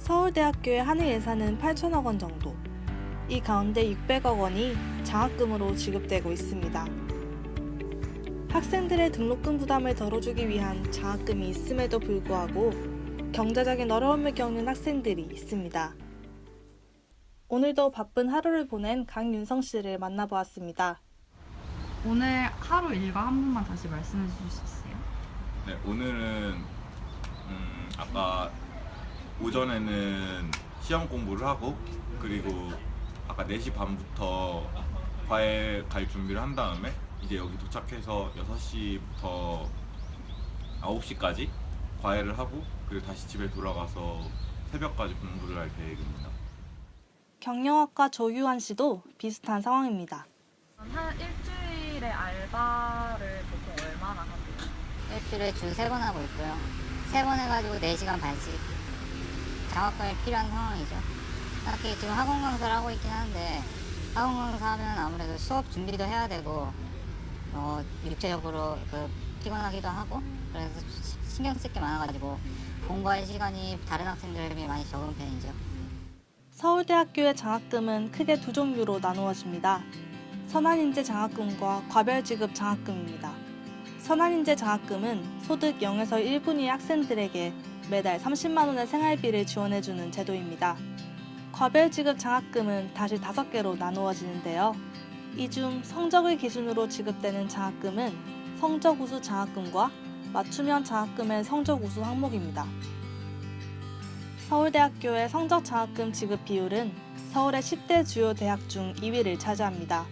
서울대학교의 한해 예산은 8천억 원 정도. 이 가운데 600억 원이 장학금으로 지급되고 있습니다. 학생들의 등록금 부담을 덜어주기 위한 장학금이 있음에도 불구하고 경제적인 어려움을 겪는 학생들이 있습니다. 오늘도 바쁜 하루를 보낸 강윤성 씨를 만나보았습니다. 오늘 하루 일과 한 번만 다시 말씀해 주실 수 있어요? 네, 오늘은 아까 오전에는 시험 공부를 하고 그리고 아까 4시 반부터 과외 갈 준비를 한 다음에 이제 여기 도착해서 6시부터 9시까지 과외를 하고 그리고 다시 집에 돌아가서 새벽까지 공부를 할 계획입니다. 경영학과 조유한 씨도 비슷한 상황입니다. 한 일주일에 알바를 보통 얼마나 하세요? 일주일에 주 3번 하고 있고요. 3번 해가지고 4시간 반씩 장학금이 필요한 상황이죠. 딱히 지금 학원 강사를 하고 있긴 한데 학원 강사하면 아무래도 수업 준비도 해야 되고 육체적으로 피곤하기도 하고 그래서 신경 쓸 게 많아가지고 공부할 시간이 다른 학생들에 비해 많이 적은 편이죠. 서울대학교의 장학금은 크게 두 종류로 나누어집니다. 선한인재 장학금과 과별지급 장학금입니다. 선한인재 장학금은 소득 0에서 1분위 학생들에게 매달 30만 원의 생활비를 지원해주는 제도입니다. 과별지급 장학금은 다시 5개로 나누어지는데요. 이 중 성적을 기준으로 지급되는 장학금은 성적우수 장학금과 맞춤형 장학금의 성적우수 항목입니다. 서울대학교의 성적장학금 지급 비율은 서울의 10대 주요 대학 중 2위를 차지합니다.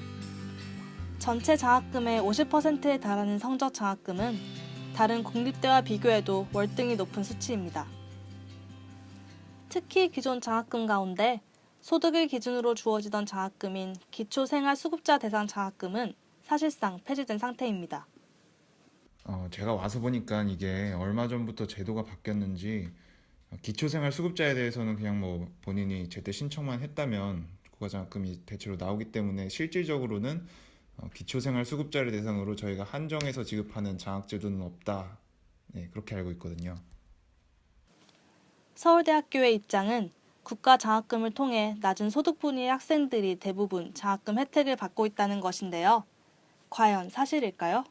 전체 장학금의 50%에 달하는 성적장학금은 다른 공립대와 비교해도 월등히 높은 수치입니다. 특히 기존 장학금 가운데 소득을 기준으로 주어지던 장학금인 기초생활수급자 대상 장학금은 사실상 폐지된 상태입니다. 제가 와서 보니까 이게 얼마 전부터 제도가 바뀌었는지 기초생활수급자에 대해서는 그냥 뭐 본인이 제때 신청만 했다면 국가장학금이 대체로 나오기 때문에 실질적으로는 기초생활수급자를 대상으로 저희가 한정해서 지급하는 장학제도는 없다. 네, 그렇게 알고 있거든요. 서울대학교의 입장은 국가 장학금을 통해 낮은 소득 분위의 학생들이 대부분 장학금 혜택을 받고 있다는 것인데요. 과연 사실일까요?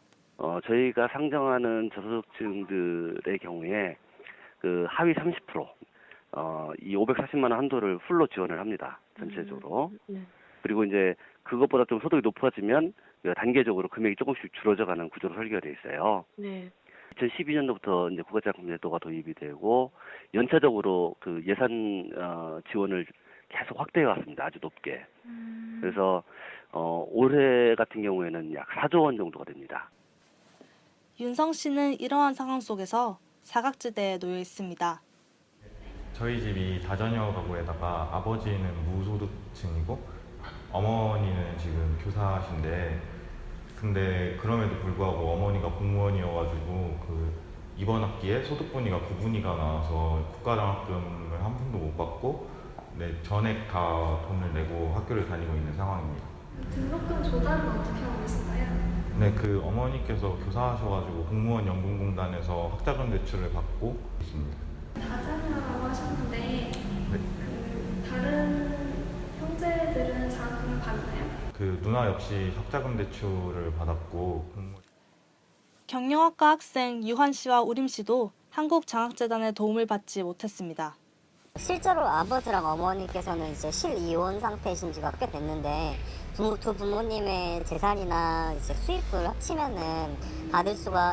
저희가 상정하는 저소득층들의 경우에 하위 30%, 이 540만 원 한도를 풀로 지원을 합니다. 전체적으로. 그리고 이제 그것보다 좀 소득이 높아지면 단계적으로 금액이 조금씩 줄어져가는 구조로 설계되어 있어요. 네. 2012년도부터 이제 국가장학금 제도가 도입이 되고 연차적으로 그 예산 지원을 계속 확대해 왔습니다. 아주 높게. 그래서 올해 같은 경우에는 약 4조 원 정도가 됩니다. 윤성 씨는 이러한 상황 속에서 사각지대에 놓여 있습니다. 저희 집이 다자녀 가구에다가 아버지는 무소득층이고 어머니는 지금 교사신데 근데 그럼에도 불구하고 어머니가 공무원이어가지고 이번 학기에 소득분위가 9분위가 나와서 국가장학금을 한 푼도 못 받고 전액 다 돈을 내고 학교를 다니고 있는 상황입니다. 등록금 조달은 어떻게 하고 있을까요? 네, 어머니께서 교사하셔가지고 공무원 연금공단에서 학자금 대출을 받고 있습니다. 다자녀라고 하셨는데 네. 다른 형제들은 장학금을 받나요? 누나 역시 학자금 대출을 받았고 경영학과 학생 유한 씨와 우림 씨도 한국장학재단의 도움을 받지 못했습니다. 실제로 아버지랑 어머니께서는 이제 실이혼 상태이신 지가 꽤 됐는데 두 부모님의 재산이나 이제 수입을 합치면은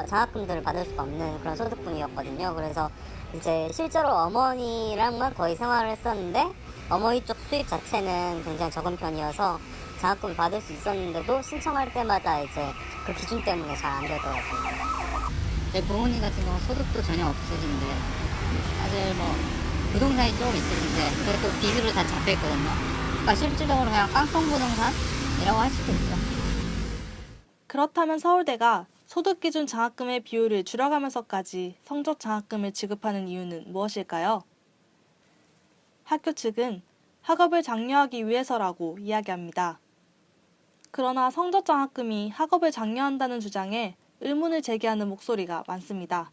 장학금들을 받을 수가 없는 그런 소득분이었거든요. 그래서 이제 실제로 어머니랑만 거의 생활을 했었는데 어머니 쪽 수입 자체는 굉장히 적은 편이어서 장학금을 받을 수 있었는데도 신청할 때마다 이제 그 기준 때문에 잘 안 되더라고요. 제 부모님 같은 경우 소득도 전혀 없으신데 사실 부동산이 조금 있으신데 그것도 빚으로 다 잡혀있거든요. 그러니까 실질적으로 그냥 깡통부동산이라고 할 수도 있죠. 그렇다면 서울대가 소득기준 장학금의 비율을 줄여가면서까지 성적장학금을 지급하는 이유는 무엇일까요? 학교 측은 학업을 장려하기 위해서라고 이야기합니다. 그러나 성적장학금이 학업을 장려한다는 주장에 의문을 제기하는 목소리가 많습니다.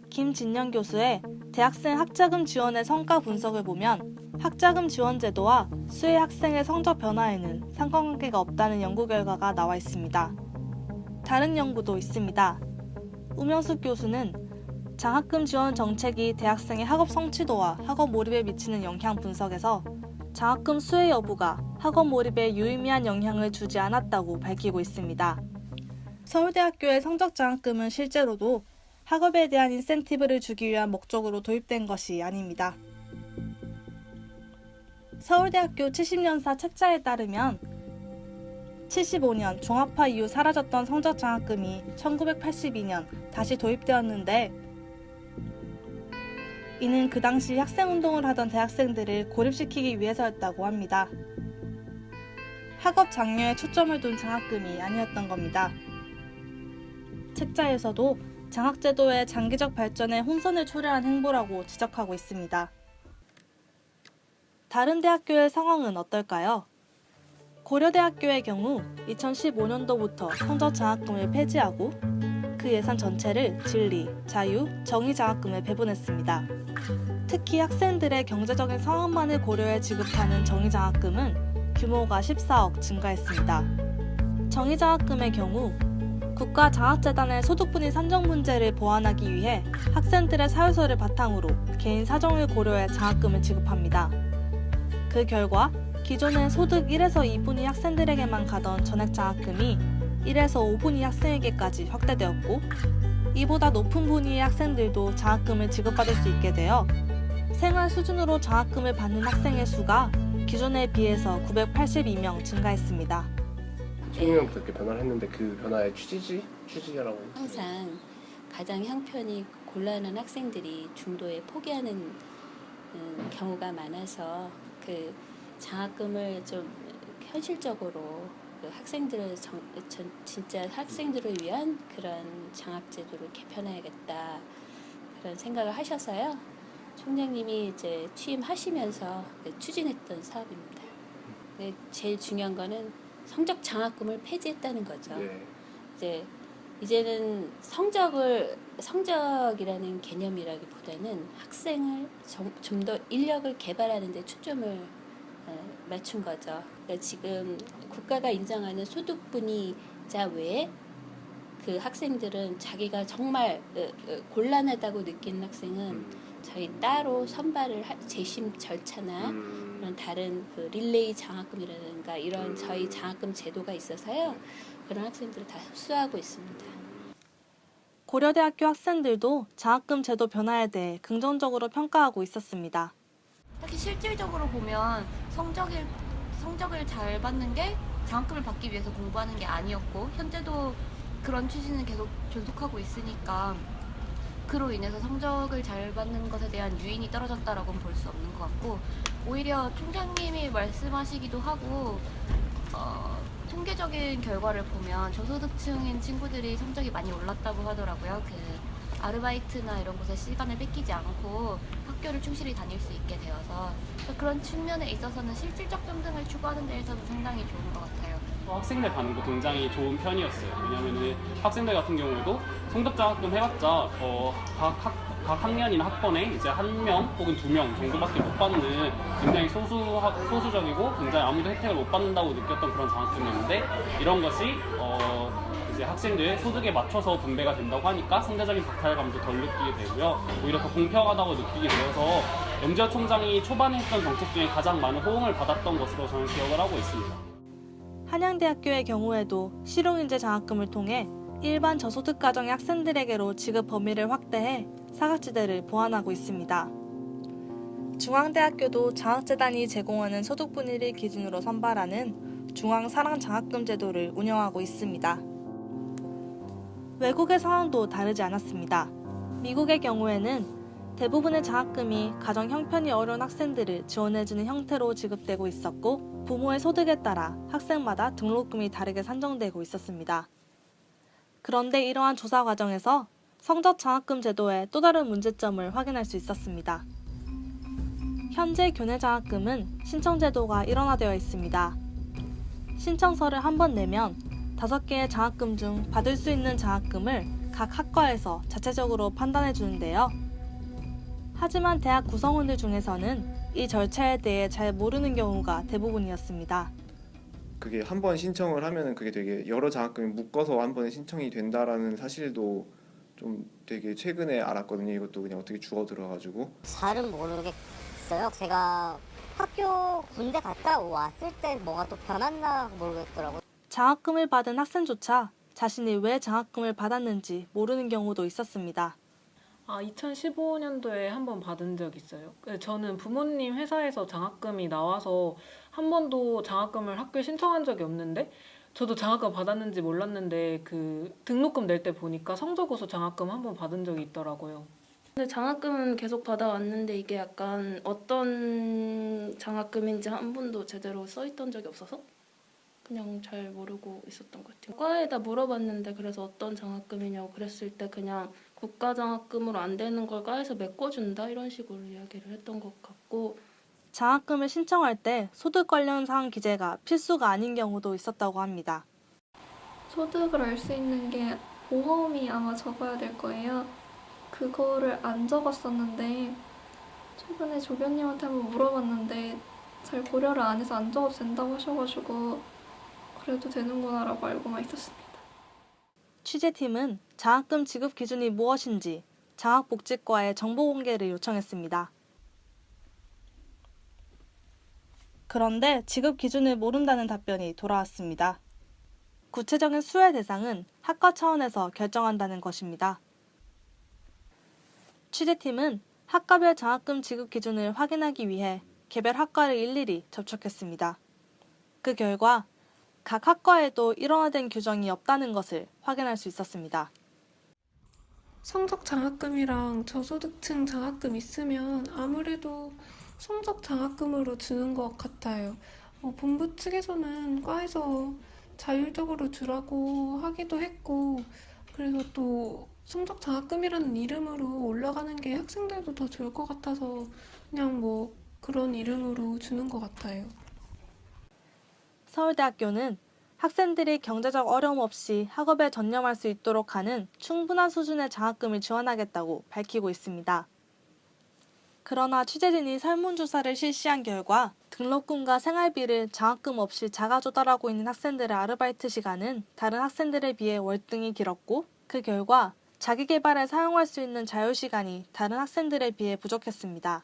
김진영 교수의 대학생 학자금 지원의 성과 분석을 보면 학자금 지원 제도와 수혜 학생의 성적 변화에는 상관관계가 없다는 연구 결과가 나와 있습니다. 다른 연구도 있습니다. 우명숙 교수는 장학금 지원 정책이 대학생의 학업 성취도와 학업 몰입에 미치는 영향 분석에서 장학금 수혜 여부가 학업 몰입에 유의미한 영향을 주지 않았다고 밝히고 있습니다. 서울대학교의 성적 장학금은 실제로도 학업에 대한 인센티브를 주기 위한 목적으로 도입된 것이 아닙니다. 서울대학교 70년사 책자에 따르면 75년 종합화 이후 사라졌던 성적 장학금이 1982년 다시 도입되었는데 이는 그 당시 학생운동을 하던 대학생들을 고립시키기 위해서였다고 합니다. 학업 장려에 초점을 둔 장학금이 아니었던 겁니다. 책자에서도 장학제도의 장기적 발전에 혼선을 초래한 행보라고 지적하고 있습니다. 다른 대학교의 상황은 어떨까요? 고려대학교의 경우 2015년도부터 성적 장학금을 폐지하고 그 예산 전체를 진리, 자유, 정의 장학금에 배분했습니다. 특히 학생들의 경제적인 상황만을 고려해 지급하는 정의 장학금은 규모가 14억 증가했습니다. 정의 장학금의 경우 국가장학재단의 소득분위 산정 문제를 보완하기 위해 학생들의 사유서를 바탕으로 개인 사정을 고려해 장학금을 지급합니다. 그 결과 기존엔 소득 1에서 2분위 학생들에게만 가던 전액 장학금이 1에서 5분위 학생에게까지 확대되었고 이보다 높은 분위의 학생들도 장학금을 지급받을 수 있게 되어 생활 수준으로 장학금을 받는 학생의 수가 기존에 비해서 982명 증가했습니다. 총영부터 이렇게 변화를 했는데 그 변화의 취지라고 항상 가장 형편이 곤란한 학생들이 중도에 포기하는 경우가 많아서 그 장학금을 좀 현실적으로 그 학생들을 진짜 학생들을 위한 그런 장학제도를 개편해야겠다 그런 생각을 하셔서요. 총장님이 이제 취임하시면서 추진했던 사업입니다. 제일 중요한 거는 성적 장학금을 폐지했다는 거죠. 네. 이제는 성적이라는 개념이라기보다는 학생을 좀 더 인력을 개발하는 데 초점을 맞춘 거죠. 그러니까 지금 국가가 인정하는 소득분위자 외에 그 학생들은 자기가 정말 곤란하다고 느끼는 학생은 저희 따로 선발을 재심 절차나 그런 다른 그 릴레이 장학금이라든가 이런 저희 장학금 제도가 있어서요. 그런 학생들을 다 흡수하고 있습니다. 고려대학교 학생들도 장학금 제도 변화에 대해 긍정적으로 평가하고 있었습니다. 특히 실질적으로 보면 성적을 잘 받는 게 장학금을 받기 위해서 공부하는 게 아니었고 현재도 그런 추진은 계속 존속하고 있으니까 그로 인해서 성적을 잘 받는 것에 대한 유인이 떨어졌다라고는 볼 수 없는 것 같고 오히려 총장님이 말씀하시기도 하고 통계적인 결과를 보면 저소득층인 친구들이 성적이 많이 올랐다고 하더라고요. 그 아르바이트나 이런 곳에 시간을 뺏기지 않고 학교를 충실히 다닐 수 있게 되어서 그런 측면에 있어서는 실질적 평등을 추구하는 데에서는 상당히 좋은 것 같아요. 학생들 반응도 굉장히 좋은 편이었어요. 왜냐하면 학생들 같은 경우에도 성적장학금 해봤자 각 학년이나 학번에 이제 1명 혹은 2명 정도밖에 못 받는 굉장히 소수적이고 굉장히 아무도 혜택을 못 받는다고 느꼈던 그런 장학금이었는데 이런 것이 이제 학생들 소득에 맞춰서 분배가 된다고 하니까 상대적인 박탈감도 덜 느끼게 되고요. 오히려 더 공평하다고 느끼게 되어서 염지열 총장이 초반에 했던 정책 중에 가장 많은 호응을 받았던 것으로 저는 기억을 하고 있습니다. 한양대학교의 경우에도 실용인재 장학금을 통해 일반 저소득 가정의 학생들에게로 지급 범위를 확대해 사각지대를 보완하고 있습니다. 중앙대학교도 장학재단이 제공하는 소득분위를 기준으로 선발하는 중앙사랑장학금 제도를 운영하고 있습니다. 외국의 상황도 다르지 않았습니다. 미국의 경우에는 대부분의 장학금이 가정 형편이 어려운 학생들을 지원해주는 형태로 지급되고 있었고 부모의 소득에 따라 학생마다 등록금이 다르게 산정되고 있었습니다. 그런데 이러한 조사 과정에서 성적 장학금 제도의 또 다른 문제점을 확인할 수 있었습니다. 현재 교내 장학금은 신청 제도가 일원화되어 있습니다. 신청서를 한 번 내면 5개의 장학금 중 받을 수 있는 장학금을 각 학과에서 자체적으로 판단해 주는데요. 하지만 대학 구성원들 중에서는 이 절차에 대해 잘 모르는 경우가 대부분이었습니다. 그게 한 번 신청을 하면은 그게 되게 여러 장학금이 묶어서 한 번에 신청이 된다라는 사실도 좀 되게 최근에 알았거든요. 이것도 그냥 어떻게 주워 들어가지고. 잘은 모르겠어요. 제가 학교 군대 갔다 왔을 때 뭐가 또 변했나 모르겠더라고요. 장학금을 받은 학생조차 자신이 왜 장학금을 받았는지 모르는 경우도 있었습니다. 2015년도에 한 번 받은 적 있어요. 저는 부모님 회사에서 장학금이 나와서 한 번도 장학금을 학교에 신청한 적이 없는데 저도 장학금 받았는지 몰랐는데 그 등록금 낼 때 보니까 성적고소 장학금 한 번 받은 적이 있더라고요. 근데 장학금은 계속 받아왔는데 이게 약간 어떤 장학금인지 한 번도 제대로 써있던 적이 없어서 그냥 잘 모르고 있었던 것 같아요. 과에다 물어봤는데 그래서 어떤 장학금이냐고 그랬을 때 그냥 국가장학금으로 안 되는 걸 과에서 메꿔준다 이런 식으로 이야기를 했던 것 같고 장학금을 신청할 때 소득 관련 사항 기재가 필수가 아닌 경우도 있었다고 합니다. 소득을 알 수 있는 게 보험이 아마 적어야 될 거예요. 그거를 안 적었었는데 최근에 조교님한테 한번 물어봤는데 잘 고려를 안 해서 안 적어도 된다고 하셔가지고 그래도 되는구나라고 알고만 있었습니다. 취재팀은 장학금 지급 기준이 무엇인지 장학복지과에 정보 공개를 요청했습니다. 그런데 지급 기준을 모른다는 답변이 돌아왔습니다. 구체적인 수혜 대상은 학과 차원에서 결정한다는 것입니다. 취재팀은 학과별 장학금 지급 기준을 확인하기 위해 개별 학과를 일일이 접촉했습니다. 그 결과 각 학과에도 일원화된 규정이 없다는 것을 확인할 수 있었습니다. 성적 장학금이랑 저소득층 장학금 있으면 아무래도 성적 장학금으로 주는 것 같아요. 본부 측에서는 과에서 자율적으로 주라고 하기도 했고 그래서 또 성적 장학금이라는 이름으로 올라가는 게 학생들도 더 좋을 것 같아서 그냥 뭐 그런 이름으로 주는 것 같아요. 서울대학교는 학생들이 경제적 어려움 없이 학업에 전념할 수 있도록 하는 충분한 수준의 장학금을 지원하겠다고 밝히고 있습니다. 그러나 취재진이 설문조사를 실시한 결과 등록금과 생활비를 장학금 없이 자가 조달하고 있는 학생들의 아르바이트 시간은 다른 학생들에 비해 월등히 길었고 그 결과 자기 개발에 사용할 수 있는 자유시간이 다른 학생들에 비해 부족했습니다.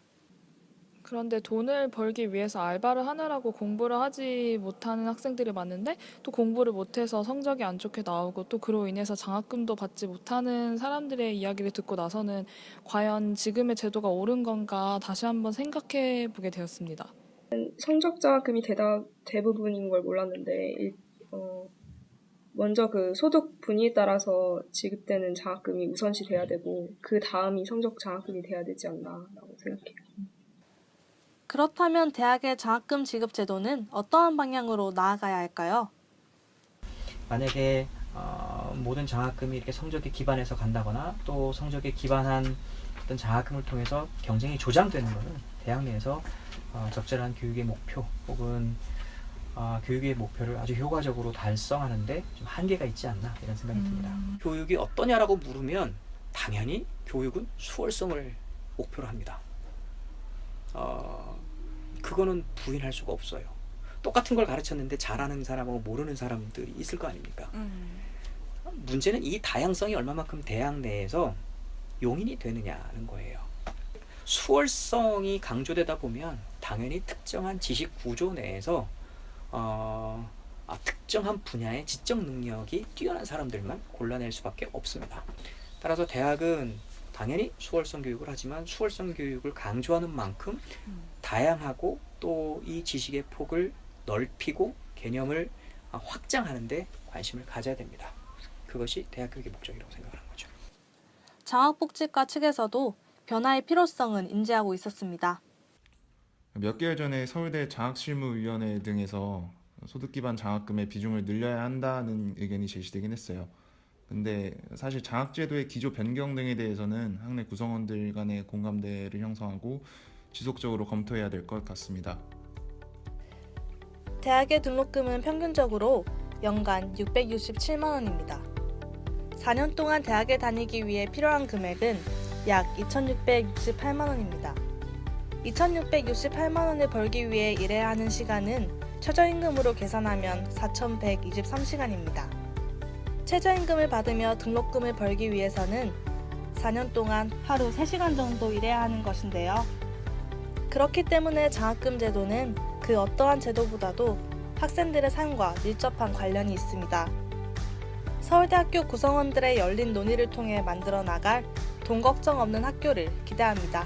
그런데 돈을 벌기 위해서 알바를 하느라고 공부를 하지 못하는 학생들이 많은데 또 공부를 못해서 성적이 안 좋게 나오고 또 그로 인해서 장학금도 받지 못하는 사람들의 이야기를 듣고 나서는 과연 지금의 제도가 옳은 건가 다시 한번 생각해 보게 되었습니다. 성적 장학금이 대부분인 걸 몰랐는데 먼저 그 소득 분위에 따라서 지급되는 장학금이 우선시 돼야 되고 그 다음이 성적 장학금이 돼야 되지 않나라고 생각해요. 그렇다면 대학의 장학금 지급 제도는 어떠한 방향으로 나아가야 할까요? 만약에 모든 장학금이 이렇게 성적에 기반해서 간다거나 또 성적에 기반한 어떤 장학금을 통해서 경쟁이 조장되는 것은 대학 내에서 적절한 교육의 목표 혹은 교육의 목표를 아주 효과적으로 달성하는데 좀 한계가 있지 않나 이런 생각이 듭니다. 교육이 어떠냐라고 물으면 당연히 교육은 수월성을 목표로 합니다. 그거는 부인할 수가 없어요. 똑같은 걸 가르쳤는데 잘하는 사람하고 모르는 사람들이 있을 거 아닙니까? 문제는 이 다양성이 얼마만큼 대학 내에서 용인이 되느냐는 거예요. 수월성이 강조되다 보면 당연히 특정한 지식 구조 내에서 특정한 분야의 지적 능력이 뛰어난 사람들만 골라낼 수밖에 없습니다. 따라서 대학은 당연히 수월성 교육을 하지만 수월성 교육을 강조하는 만큼 다양하고 또 이 지식의 폭을 넓히고 개념을 확장하는 데 관심을 가져야 됩니다. 그것이 대학 교육의 목적이라고 생각하는 거죠. 장학복지과 측에서도 변화의 필요성은 인지하고 있었습니다. 몇 개월 전에 서울대 장학실무위원회 등에서 소득 기반 장학금의 비중을 늘려야 한다는 의견이 제시되긴 했어요. 근데 사실 장학제도의 기조 변경 등에 대해서는 학내 구성원들 간의 공감대를 형성하고 지속적으로 검토해야 될 것 같습니다. 대학의 등록금은 평균적으로 연간 667만 원입니다. 4년 동안 대학에 다니기 위해 필요한 금액은 약 2,668만 원입니다. 2,668만 원을 벌기 위해 일해야 하는 시간은 최저임금으로 계산하면 4,123시간입니다. 최저임금을 받으며 등록금을 벌기 위해서는 4년 동안 하루 3시간 정도 일해야 하는 것인데요. 그렇기 때문에 장학금 제도는 그 어떠한 제도보다도 학생들의 삶과 밀접한 관련이 있습니다. 서울대학교 구성원들의 열린 논의를 통해 만들어 나갈 돈 걱정 없는 학교를 기대합니다.